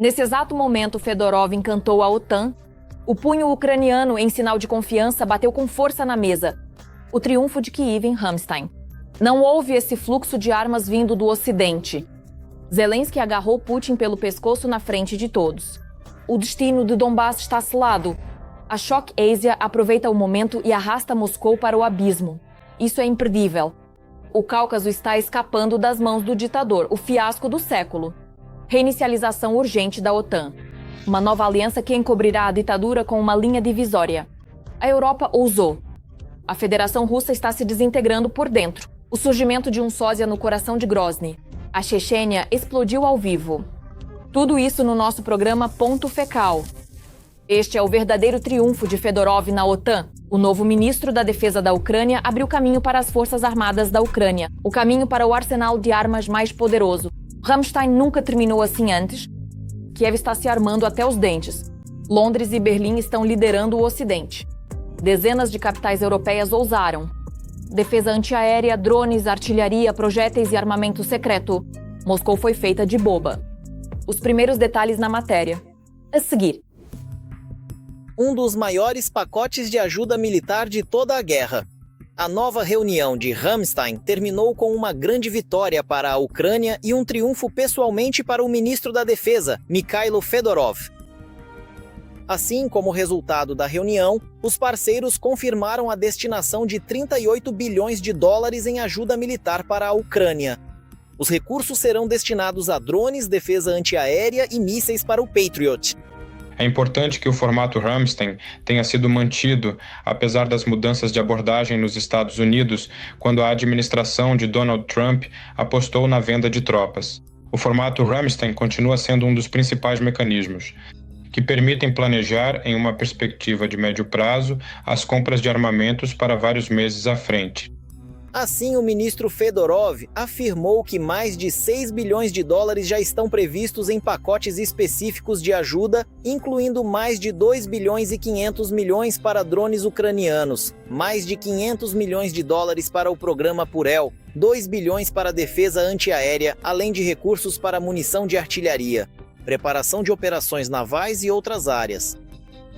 Nesse exato momento, Fedorov encantou a OTAN. O punho ucraniano, em sinal de confiança, bateu com força na mesa. O triunfo de Kiev em Ramstein. Não houve esse fluxo de armas vindo do Ocidente. Zelensky agarrou Putin pelo pescoço na frente de todos. O destino de Donbass está selado. A Shock Asia aproveita o momento e arrasta Moscou para o abismo. Isso é imperdível. O Cáucaso está escapando das mãos do ditador, o fiasco do século. Reinicialização urgente da OTAN. Uma nova aliança que encobrirá a ditadura com uma linha divisória. A Europa ousou. A Federação Russa está se desintegrando por dentro. O surgimento de um sósia no coração de Grozny. A Chechênia explodiu ao vivo. Tudo isso no nosso programa Ponto Fecal. Este é o verdadeiro triunfo de Fedorov na OTAN. O novo ministro da Defesa da Ucrânia abriu caminho para as Forças Armadas da Ucrânia, o caminho para o arsenal de armas mais poderoso. Ramstein nunca terminou assim antes. Kiev está se armando até os dentes. Londres e Berlim estão liderando o Ocidente. Dezenas de capitais europeias ousaram. Defesa antiaérea, drones, artilharia, projéteis e armamento secreto. Moscou foi feita de boba. Os primeiros detalhes na matéria. A seguir. Um dos maiores pacotes de ajuda militar de toda a guerra. A nova reunião de Ramstein terminou com uma grande vitória para a Ucrânia e um triunfo pessoalmente para o ministro da Defesa, Mikhailo Fedorov. Assim como resultado da reunião, os parceiros confirmaram a destinação de 38 bilhões de dólares em ajuda militar para a Ucrânia. Os recursos serão destinados a drones, defesa antiaérea e mísseis para o Patriot. É importante que o formato Ramstein tenha sido mantido, apesar das mudanças de abordagem nos Estados Unidos, quando a administração de Donald Trump apostou na venda de tropas. O formato Ramstein continua sendo um dos principais mecanismos, que permitem planejar, em uma perspectiva de médio prazo, as compras de armamentos para vários meses à frente. Assim, o ministro Fedorov afirmou que mais de 6 bilhões de dólares já estão previstos em pacotes específicos de ajuda, incluindo mais de 2 bilhões e 500 milhões para drones ucranianos, mais de 500 milhões de dólares para o programa Purel, 2 bilhões para a defesa antiaérea, além de recursos para munição de artilharia, preparação de operações navais e outras áreas.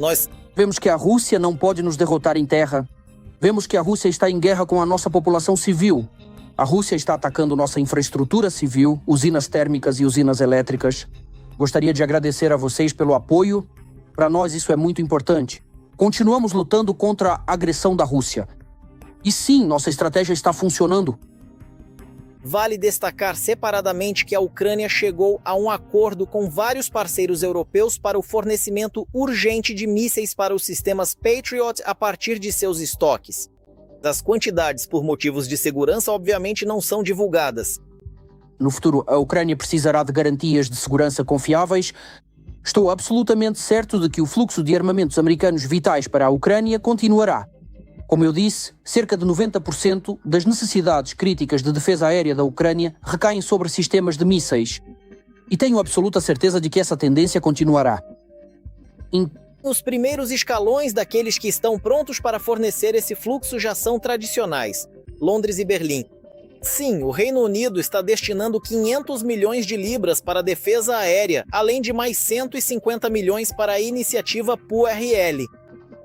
Nós vemos que a Rússia não pode nos derrotar em terra. Vemos que a Rússia está em guerra com a nossa população civil. A Rússia está atacando nossa infraestrutura civil, usinas térmicas e usinas elétricas. Gostaria de agradecer a vocês pelo apoio. Para nós isso é muito importante. Continuamos lutando contra a agressão da Rússia. E sim, nossa estratégia está funcionando. Vale destacar separadamente que a Ucrânia chegou a um acordo com vários parceiros europeus para o fornecimento urgente de mísseis para os sistemas Patriot a partir de seus estoques. As quantidades, por motivos de segurança, obviamente não são divulgadas. No futuro, a Ucrânia precisará de garantias de segurança confiáveis. Estou absolutamente certo de que o fluxo de armamentos americanos vitais para a Ucrânia continuará. Como eu disse, cerca de 90% das necessidades críticas de defesa aérea da Ucrânia recaem sobre sistemas de mísseis. E tenho absoluta certeza de que essa tendência continuará. Os primeiros escalões daqueles que estão prontos para fornecer esse fluxo já são tradicionais: Londres e Berlim. Sim, o Reino Unido está destinando 500 milhões de libras para a defesa aérea, além de mais 150 milhões para a iniciativa PURL.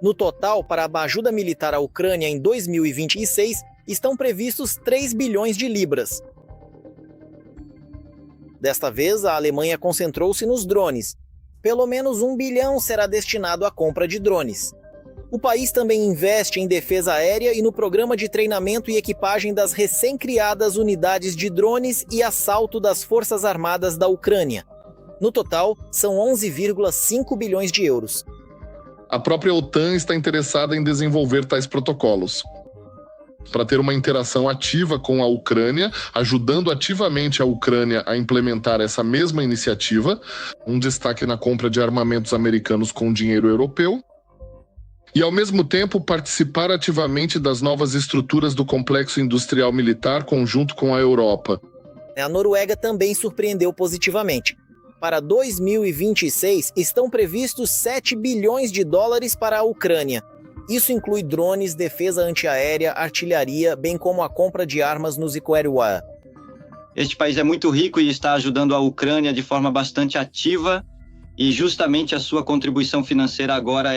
No total, para a ajuda militar à Ucrânia em 2026, estão previstos 3 bilhões de libras. Desta vez, a Alemanha concentrou-se nos drones. Pelo menos 1 bilhão será destinado à compra de drones. O país também investe em defesa aérea e no programa de treinamento e equipagem das recém-criadas unidades de drones e assalto das Forças Armadas da Ucrânia. No total, são 11,5 bilhões de euros. A própria OTAN está interessada em desenvolver tais protocolos para ter uma interação ativa com a Ucrânia, ajudando ativamente a Ucrânia a implementar essa mesma iniciativa, um destaque na compra de armamentos americanos com dinheiro europeu, e ao mesmo tempo participar ativamente das novas estruturas do complexo industrial militar conjunto com a Europa. A Noruega também surpreendeu positivamente. Para 2026, estão previstos 7 bilhões de dólares para a Ucrânia. Isso inclui drones, defesa antiaérea, artilharia, bem como a compra de armas no Zikoerwa. Este país é muito rico e está ajudando a Ucrânia de forma bastante ativa. E justamente a sua contribuição financeira agora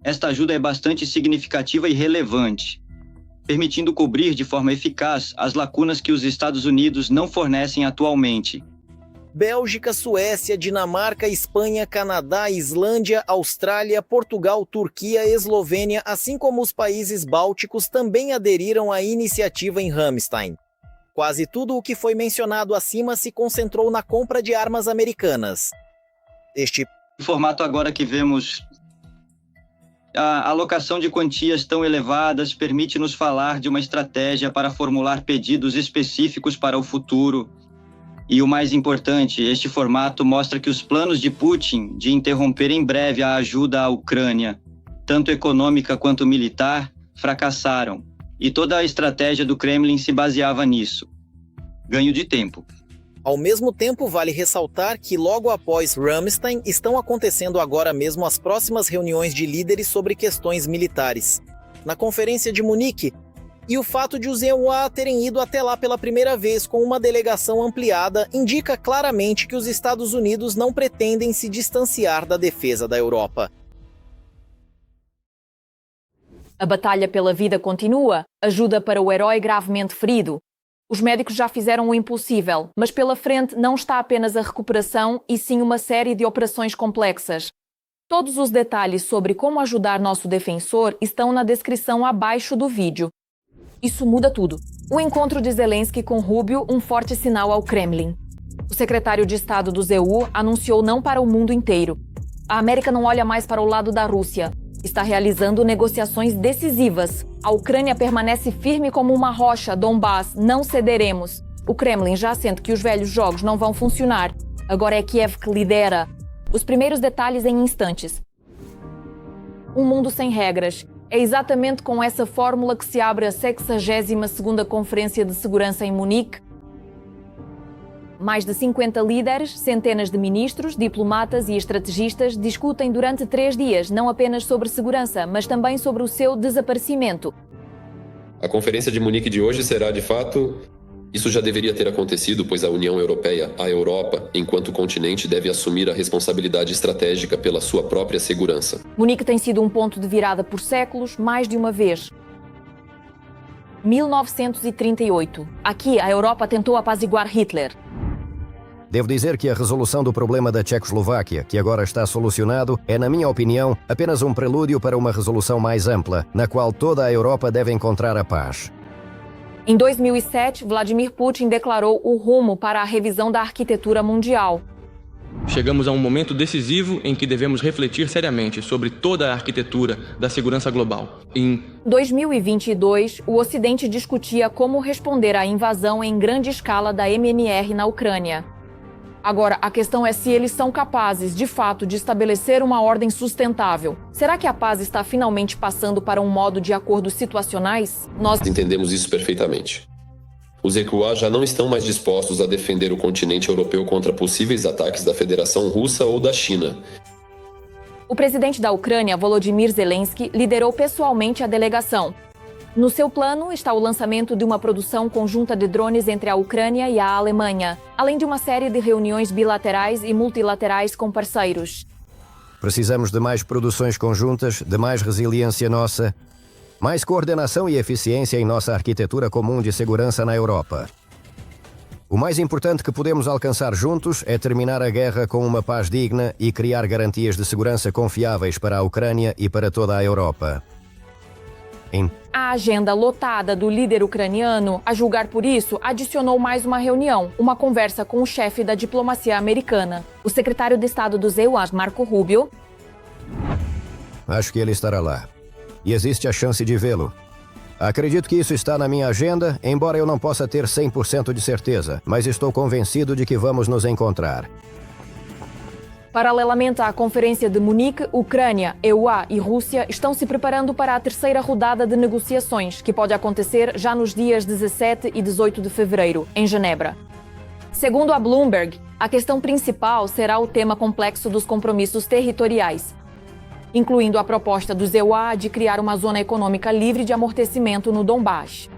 Esta ajuda é bastante significativa e relevante, permitindo cobrir de forma eficaz as lacunas que os Estados Unidos não fornecem atualmente. Bélgica, Suécia, Dinamarca, Espanha, Canadá, Islândia, Austrália, Portugal, Turquia, Eslovênia, assim como os países bálticos também aderiram à iniciativa em Ramstein. Quase tudo o que foi mencionado acima se concentrou na compra de armas americanas. O formato agora que vemos, a alocação de quantias tão elevadas permite-nos falar de uma estratégia para formular pedidos específicos para o futuro. E o mais importante, este formato mostra que os planos de Putin de interromper em breve a ajuda à Ucrânia, tanto econômica quanto militar, fracassaram. E toda a estratégia do Kremlin se baseava nisso. Ganho de tempo. Ao mesmo tempo, vale ressaltar que logo após Ramstein estão acontecendo agora mesmo as próximas reuniões de líderes sobre questões militares. Na Conferência de Munique, e o fato de os EUA terem ido até lá pela primeira vez com uma delegação ampliada indica claramente que os Estados Unidos não pretendem se distanciar da defesa da Europa. A batalha pela vida continua, ajuda para o herói gravemente ferido. Os médicos já fizeram o impossível, mas pela frente não está apenas a recuperação e sim uma série de operações complexas. Todos os detalhes sobre como ajudar nosso defensor estão na descrição abaixo do vídeo. Isso muda tudo. O encontro de Zelensky com Rubio, um forte sinal ao Kremlin. O secretário de Estado do EU anunciou não para o mundo inteiro. A América não olha mais para o lado da Rússia. Está realizando negociações decisivas. A Ucrânia permanece firme como uma rocha, Donbás, não cederemos. O Kremlin já sente que os velhos jogos não vão funcionar. Agora é Kiev que lidera. Os primeiros detalhes em instantes. Um mundo sem regras. É exatamente com essa fórmula que se abre a 62ª Conferência de Segurança em Munique. Mais de 50 líderes, centenas de ministros, diplomatas e estrategistas discutem durante 3 dias não apenas sobre segurança, mas também sobre o seu desaparecimento. A Conferência de Munique de hoje será, de fato, isso já deveria ter acontecido, pois a União Europeia, a Europa, enquanto continente, deve assumir a responsabilidade estratégica pela sua própria segurança. Munique tem sido um ponto de virada por séculos, mais de uma vez. 1938. Aqui, a Europa tentou apaziguar Hitler. Devo dizer que a resolução do problema da Tchecoslováquia, que agora está solucionado, é, na minha opinião, apenas um prelúdio para uma resolução mais ampla, na qual toda a Europa deve encontrar a paz. Em 2007, Vladimir Putin declarou o rumo para a revisão da arquitetura mundial. Chegamos a um momento decisivo em que devemos refletir seriamente sobre toda a arquitetura da segurança global. Em 2022, o Ocidente discutia como responder à invasão em grande escala da MNR na Ucrânia. Agora, a questão é se eles são capazes, de fato, de estabelecer uma ordem sustentável. Será que a paz está finalmente passando para um modo de acordos situacionais? Nós entendemos isso perfeitamente. Os EUA já não estão mais dispostos a defender o continente europeu contra possíveis ataques da Federação Russa ou da China. O presidente da Ucrânia, Volodymyr Zelensky, liderou pessoalmente a delegação. No seu plano está o lançamento de uma produção conjunta de drones entre a Ucrânia e a Alemanha, além de uma série de reuniões bilaterais e multilaterais com parceiros. Precisamos de mais produções conjuntas, de mais resiliência nossa, mais coordenação e eficiência em nossa arquitetura comum de segurança na Europa. O mais importante que podemos alcançar juntos é terminar a guerra com uma paz digna e criar garantias de segurança confiáveis para a Ucrânia e para toda a Europa. A agenda lotada do líder ucraniano, a julgar por isso, adicionou mais uma reunião, uma conversa com o chefe da diplomacia americana, o secretário de Estado dos EU, Marco Rubio. Acho que ele estará lá. E existe a chance de vê-lo. Acredito que isso está na minha agenda, embora eu não possa ter 100% de certeza, mas estou convencido de que vamos nos encontrar. Paralelamente à Conferência de Munique, Ucrânia, EUA e Rússia estão se preparando para a terceira rodada de negociações, que pode acontecer já nos dias 17 e 18 de fevereiro, em Genebra. Segundo a Bloomberg, a questão principal será o tema complexo dos compromissos territoriais, incluindo a proposta dos EUA de criar uma zona econômica livre de amortecimento no Donbás.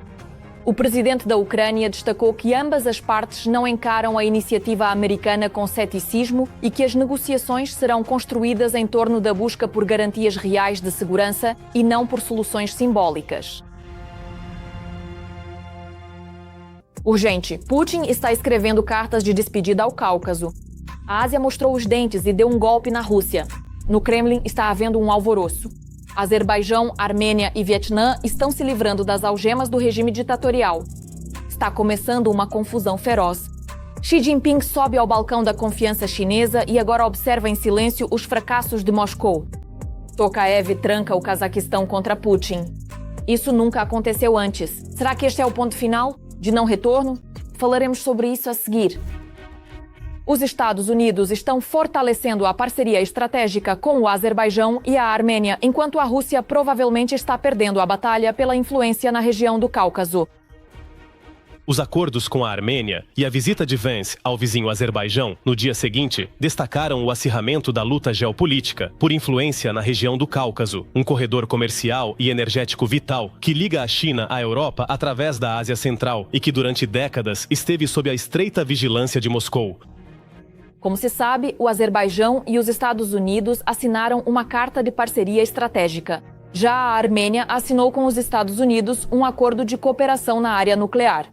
O presidente da Ucrânia destacou que ambas as partes não encaram a iniciativa americana com ceticismo e que as negociações serão construídas em torno da busca por garantias reais de segurança e não por soluções simbólicas. Urgente. Putin está escrevendo cartas de despedida ao Cáucaso. A Ásia mostrou os dentes e deu um golpe na Rússia. No Kremlin está havendo um alvoroço. Azerbaijão, Armênia e Vietnã estão se livrando das algemas do regime ditatorial. Está começando uma confusão feroz. Xi Jinping sobe ao balcão da confiança chinesa e agora observa em silêncio os fracassos de Moscou. Tokayev tranca o Cazaquistão contra Putin. Isso nunca aconteceu antes. Será que este é o ponto final? De não retorno? Falaremos sobre isso a seguir. Os Estados Unidos estão fortalecendo a parceria estratégica com o Azerbaijão e a Armênia, enquanto a Rússia provavelmente está perdendo a batalha pela influência na região do Cáucaso. Os acordos com a Armênia e a visita de Vance ao vizinho Azerbaijão no dia seguinte destacaram o acirramento da luta geopolítica por influência na região do Cáucaso, um corredor comercial e energético vital que liga a China à Europa através da Ásia Central e que durante décadas esteve sob a estreita vigilância de Moscou. Como se sabe, o Azerbaijão e os Estados Unidos assinaram uma carta de parceria estratégica. Já a Armênia assinou com os Estados Unidos um acordo de cooperação na área nuclear.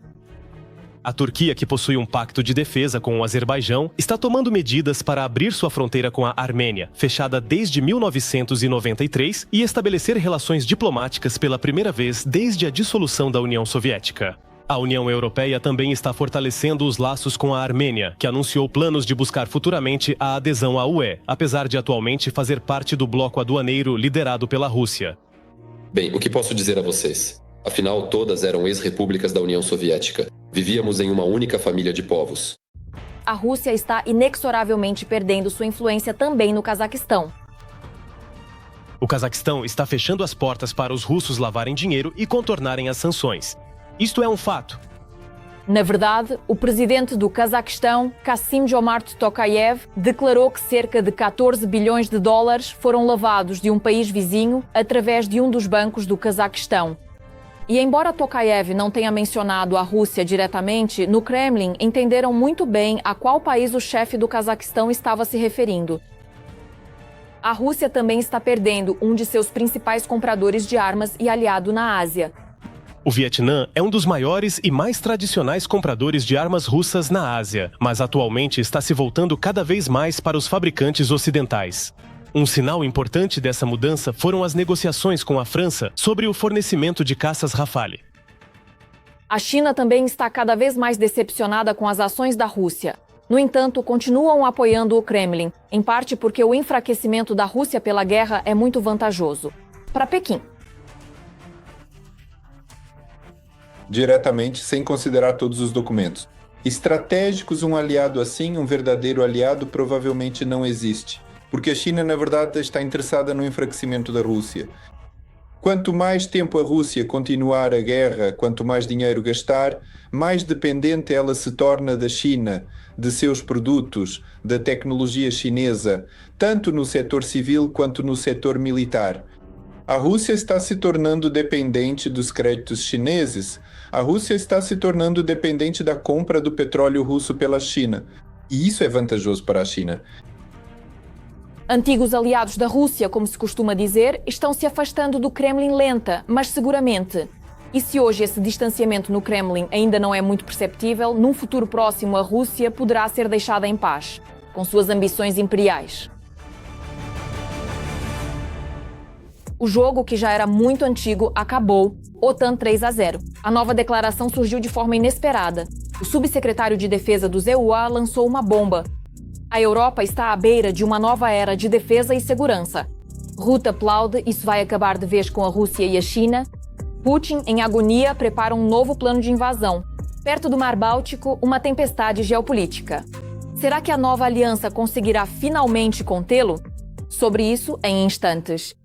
A Turquia, que possui um pacto de defesa com o Azerbaijão, está tomando medidas para abrir sua fronteira com a Armênia, fechada desde 1993, e estabelecer relações diplomáticas pela primeira vez desde a dissolução da União Soviética. A União Europeia também está fortalecendo os laços com a Armênia, que anunciou planos de buscar futuramente a adesão à UE, apesar de atualmente fazer parte do bloco aduaneiro liderado pela Rússia. Bem, o que posso dizer a vocês? Afinal, todas eram ex-repúblicas da União Soviética. Vivíamos em uma única família de povos. A Rússia está inexoravelmente perdendo sua influência também no Cazaquistão. O Cazaquistão está fechando as portas para os russos lavarem dinheiro e contornarem as sanções. Isto é um fato. Na verdade, o presidente do Cazaquistão, Kassym-Jomart Tokayev, declarou que cerca de 14 bilhões de dólares foram lavados de um país vizinho através de um dos bancos do Cazaquistão. E embora Tokayev não tenha mencionado a Rússia diretamente, no Kremlin entenderam muito bem a qual país o chefe do Cazaquistão estava se referindo. A Rússia também está perdendo um de seus principais compradores de armas e aliado na Ásia. O Vietnã é um dos maiores e mais tradicionais compradores de armas russas na Ásia, mas atualmente está se voltando cada vez mais para os fabricantes ocidentais. Um sinal importante dessa mudança foram as negociações com a França sobre o fornecimento de caças Rafale. A China também está cada vez mais decepcionada com as ações da Rússia. No entanto, continuam apoiando o Kremlin, em parte porque o enfraquecimento da Rússia pela guerra é muito vantajoso. Para Pequim. Diretamente, sem considerar todos os documentos. Estratégicos, um aliado assim, um verdadeiro aliado, provavelmente não existe. Porque a China, na verdade, está interessada no enfraquecimento da Rússia. Quanto mais tempo a Rússia continuar a guerra, quanto mais dinheiro gastar, mais dependente ela se torna da China, de seus produtos, da tecnologia chinesa, tanto no setor civil quanto no setor militar. A Rússia está se tornando dependente dos créditos chineses. A Rússia está se tornando dependente da compra do petróleo russo pela China. E isso é vantajoso para a China. Antigos aliados da Rússia, como se costuma dizer, estão se afastando do Kremlin lenta, mas seguramente. E se hoje esse distanciamento no Kremlin ainda não é muito perceptível, num futuro próximo a Rússia poderá ser deixada em paz, com suas ambições imperiais. O jogo, que já era muito antigo, acabou. OTAN 3-0. A nova declaração surgiu de forma inesperada. O subsecretário de Defesa do EUA lançou uma bomba. A Europa está à beira de uma nova era de defesa e segurança. Rutte aplaude, isso vai acabar de vez com a Rússia e a China. Putin, em agonia, prepara um novo plano de invasão. Perto do Mar Báltico, uma tempestade geopolítica. Será que a nova aliança conseguirá finalmente contê-lo? Sobre isso em instantes.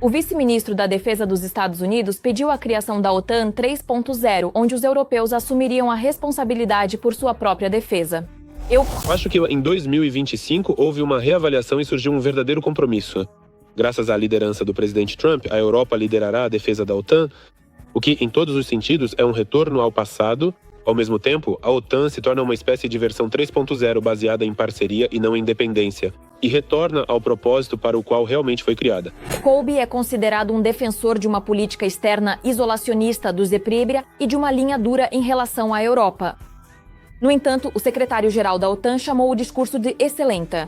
O vice-ministro da Defesa dos Estados Unidos pediu a criação da OTAN 3.0, onde os europeus assumiriam a responsabilidade por sua própria defesa. Eu acho que em 2025 houve uma reavaliação e surgiu um verdadeiro compromisso. Graças à liderança do presidente Trump, a Europa liderará a defesa da OTAN. o que, em todos os sentidos, é um retorno ao passado. Ao mesmo tempo, a OTAN se torna uma espécie de versão 3.0 baseada em parceria e não em dependência, e retorna ao propósito para o qual realmente foi criada. Kolbe é considerado um defensor de uma política externa isolacionista do Zeprebria e de uma linha dura em relação à Europa. No entanto, o secretário-geral da OTAN chamou o discurso de excelente.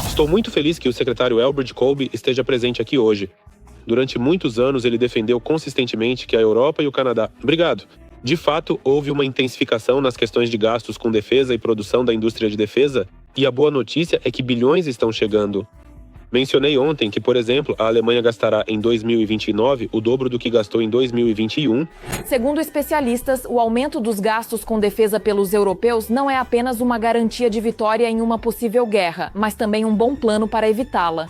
Estou muito feliz que o secretário Elbert Kolbe esteja presente aqui hoje. Durante muitos anos, ele defendeu consistentemente que a Europa e o Canadá... Obrigado. De fato, houve uma intensificação nas questões de gastos com defesa e produção da indústria de defesa, e a boa notícia é que bilhões estão chegando. Mencionei ontem que, por exemplo, a Alemanha gastará em 2029 o dobro do que gastou em 2021. Segundo especialistas, o aumento dos gastos com defesa pelos europeus não é apenas uma garantia de vitória em uma possível guerra, mas também um bom plano para evitá-la.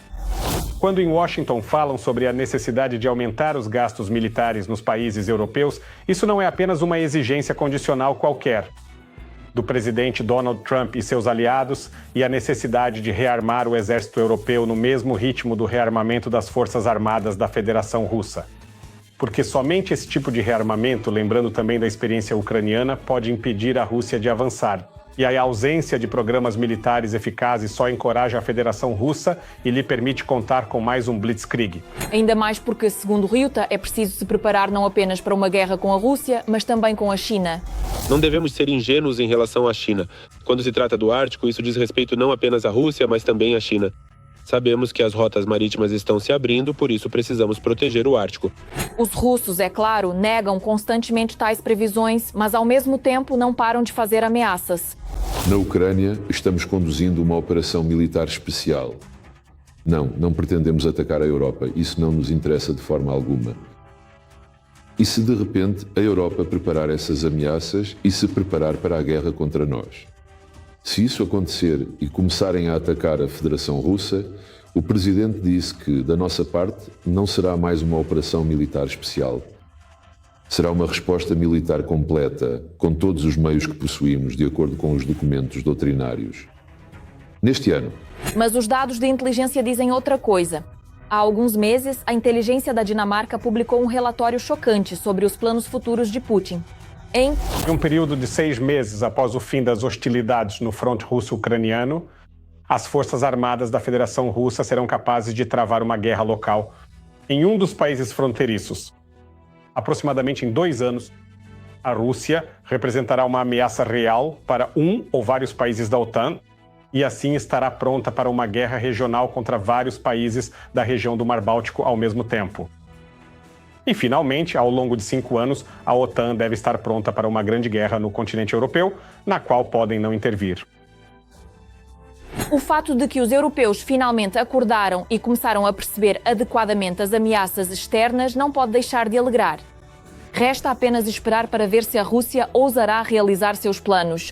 Quando em Washington falam sobre a necessidade de aumentar os gastos militares nos países europeus, isso não é apenas uma exigência condicional qualquer do presidente Donald Trump e seus aliados e a necessidade de rearmar o exército europeu no mesmo ritmo do rearmamento das forças armadas da Federação Russa. Porque somente esse tipo de rearmamento, lembrando também da experiência ucraniana, pode impedir a Rússia de avançar. E a ausência de programas militares eficazes só encoraja a Federação Russa e lhe permite contar com mais um blitzkrieg. Ainda mais porque, segundo Ryuta, é preciso se preparar não apenas para uma guerra com a Rússia, mas também com a China. Não devemos ser ingênuos em relação à China. Quando se trata do Ártico, isso diz respeito não apenas à Rússia, mas também à China. Sabemos que as rotas marítimas estão se abrindo, por isso precisamos proteger o Ártico. Os russos, é claro, negam constantemente tais previsões, mas ao mesmo tempo não param de fazer ameaças. Na Ucrânia, estamos conduzindo uma operação militar especial. Não pretendemos atacar a Europa. Isso não nos interessa de forma alguma. E se de repente a Europa preparar essas ameaças e se preparar para a guerra contra nós? Se isso acontecer e começarem a atacar a Federação Russa, o Presidente disse que, da nossa parte, não será mais uma operação militar especial. Será uma resposta militar completa, com todos os meios que possuímos, de acordo com os documentos doutrinários. Neste ano. Mas os dados de inteligência dizem outra coisa. Há alguns meses, a inteligência da Dinamarca publicou um relatório chocante sobre os planos futuros de Putin. Em um período de 6 meses após o fim das hostilidades no fronte russo-ucraniano, as forças armadas da Federação Russa serão capazes de travar uma guerra local em um dos países fronteiriços. Aproximadamente em 2 anos, a Rússia representará uma ameaça real para um ou vários países da OTAN e assim estará pronta para uma guerra regional contra vários países da região do Mar Báltico ao mesmo tempo. E, finalmente, ao longo de 5 anos, a OTAN deve estar pronta para uma grande guerra no continente europeu, na qual podem não intervir. O fato de que os europeus finalmente acordaram e começaram a perceber adequadamente as ameaças externas não pode deixar de alegrar. Resta apenas esperar para ver se a Rússia ousará realizar seus planos.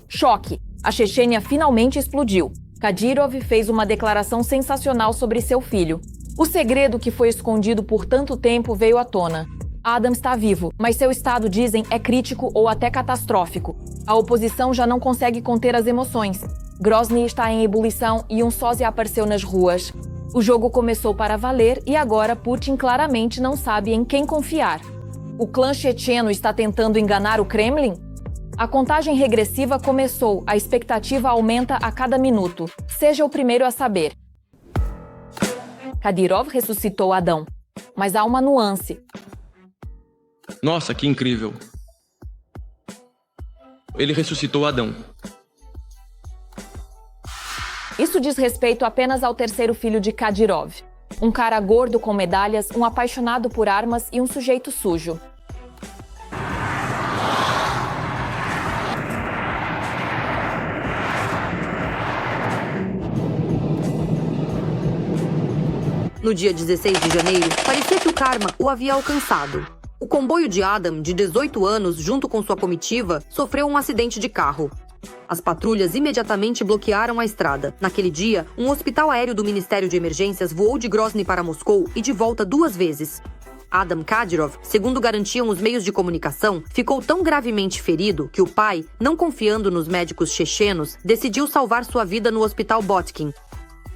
Choque! A Chechênia finalmente explodiu. Kadyrov fez uma declaração sensacional sobre seu filho. O segredo que foi escondido por tanto tempo veio à tona. Adam está vivo, mas seu estado, dizem, é crítico ou até catastrófico. A oposição já não consegue conter as emoções. Grozny está em ebulição e um sósia apareceu nas ruas. O jogo começou para valer e agora Putin claramente não sabe em quem confiar. O clã checheno está tentando enganar o Kremlin? A contagem regressiva começou, a expectativa aumenta a cada minuto. Seja o primeiro a saber. Kadyrov ressuscitou Adão, mas há uma nuance. Nossa, que incrível! Ele ressuscitou Adão. Isso diz respeito apenas ao terceiro filho de Kadyrov. Um cara gordo com medalhas, um apaixonado por armas e um sujeito sujo. No dia 16 de janeiro, parecia que o karma o havia alcançado. O comboio de Adam, de 18 anos, junto com sua comitiva, sofreu um acidente de carro. As patrulhas imediatamente bloquearam a estrada. Naquele dia, um hospital aéreo do Ministério de Emergências voou de Grozny para Moscou e de volta 2 vezes. Adam Kadyrov, segundo garantiam os meios de comunicação, ficou tão gravemente ferido que o pai, não confiando nos médicos chechenos, decidiu salvar sua vida no hospital Botkin.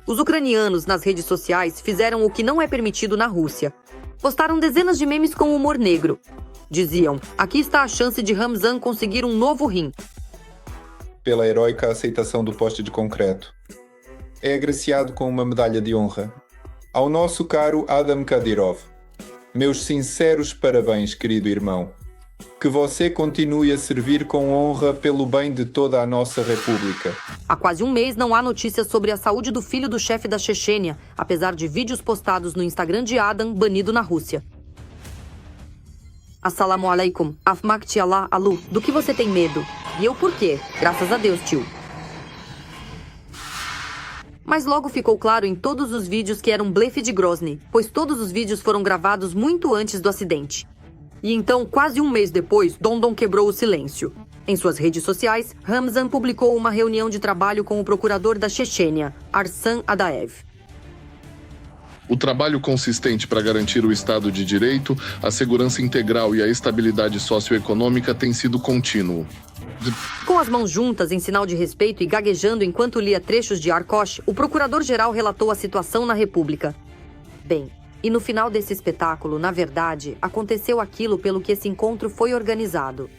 Os ucranianos nas redes sociais fizeram o que não é permitido na Rússia. Postaram dezenas de memes com humor negro. Diziam, aqui está a chance de Ramzan conseguir um novo rim. Pela heróica aceitação do poste de concreto. É agraciado com uma medalha de honra. Ao nosso caro Adam Kadyrov. Meus sinceros parabéns, querido irmão. Que você continue a servir com honra pelo bem de toda a nossa República. Há quase um mês não há notícias sobre a saúde do filho do chefe da Chechênia, apesar de vídeos postados no Instagram de Adam banido na Rússia. Assalamu alaikum, afmakti Allah alu, do que você tem medo? E eu por quê? Graças a Deus, tio. Mas logo ficou claro em todos os vídeos que era um blefe de Grozny, pois todos os vídeos foram gravados muito antes do acidente. E então, quase um mês depois, Dondon quebrou o silêncio. Em suas redes sociais, Ramzan publicou uma reunião de trabalho com o procurador da Chechênia, Arsan Adaev. O trabalho consistente para garantir o Estado de Direito, a segurança integral e a estabilidade socioeconômica tem sido contínuo. Com as mãos juntas em sinal de respeito e gaguejando enquanto lia trechos de Arkosh, o procurador-geral relatou a situação na República. Bem, e no final desse espetáculo, na verdade, aconteceu aquilo pelo que esse encontro foi organizado.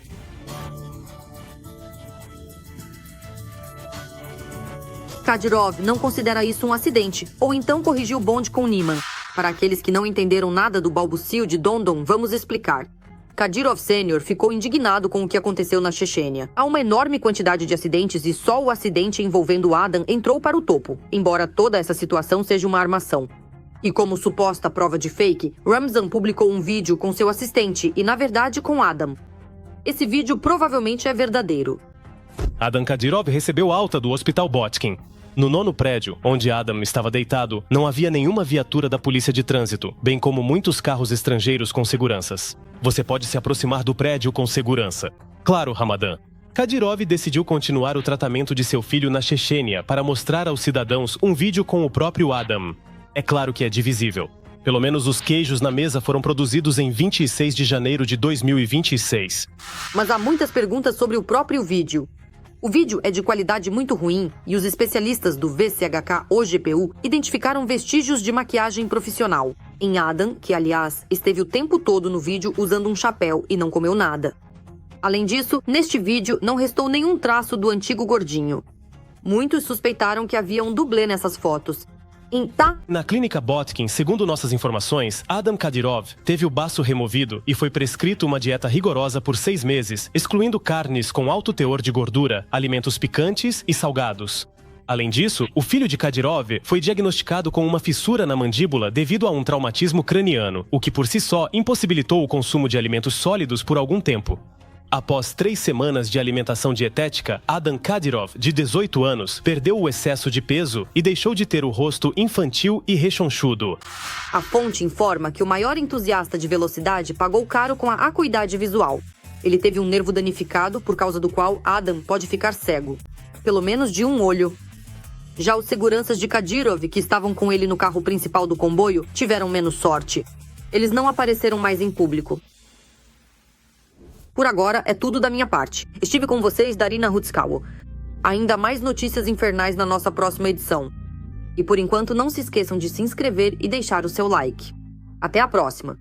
Kadyrov não considera isso um acidente, ou então corrigiu o bonde com Nieman. Para aqueles que não entenderam nada do balbucio de Dondon, vamos explicar. Kadyrov Sênior ficou indignado com o que aconteceu na Chechênia. Há uma enorme quantidade de acidentes e só o acidente envolvendo Adam entrou para o topo, embora toda essa situação seja uma armação. E como suposta prova de fake, Ramzan publicou um vídeo com seu assistente e, na verdade, com Adam. Esse vídeo provavelmente é verdadeiro. Adam Kadyrov recebeu alta do Hospital Botkin. No 9º prédio, onde Adam estava deitado, não havia nenhuma viatura da polícia de trânsito, bem como muitos carros estrangeiros com seguranças. Você pode se aproximar do prédio com segurança. Claro, Ramadan. Kadyrov decidiu continuar o tratamento de seu filho na Chechênia para mostrar aos cidadãos um vídeo com o próprio Adam. É claro que é divisível. Pelo menos os queijos na mesa foram produzidos em 26 de janeiro de 2026. Mas há muitas perguntas sobre o próprio vídeo. O vídeo é de qualidade muito ruim e os especialistas do VCHK-OGPU identificaram vestígios de maquiagem profissional. Em Adam, que aliás esteve o tempo todo no vídeo usando um chapéu e não comeu nada. Além disso, neste vídeo não restou nenhum traço do antigo gordinho. Muitos suspeitaram que havia um dublê nessas fotos. Na clínica Botkin, segundo nossas informações, Adam Kadyrov teve o baço removido e foi prescrito uma dieta rigorosa por 6 meses, excluindo carnes com alto teor de gordura, alimentos picantes e salgados. Além disso, o filho de Kadyrov foi diagnosticado com uma fissura na mandíbula devido a um traumatismo craniano, o que por si só impossibilitou o consumo de alimentos sólidos por algum tempo. Após 3 semanas de alimentação dietética, Adam Kadyrov, de 18 anos, perdeu o excesso de peso e deixou de ter o rosto infantil e rechonchudo. A fonte informa que o maior entusiasta de velocidade pagou caro com a acuidade visual. Ele teve um nervo danificado, por causa do qual Adam pode ficar cego. Pelo menos de um olho. Já os seguranças de Kadyrov, que estavam com ele no carro principal do comboio, tiveram menos sorte. Eles não apareceram mais em público. Por agora, é tudo da minha parte. Estive com vocês, Darina Rutskawa. Ainda mais notícias infernais na nossa próxima edição. E por enquanto, não se esqueçam de se inscrever e deixar o seu like. Até a próxima!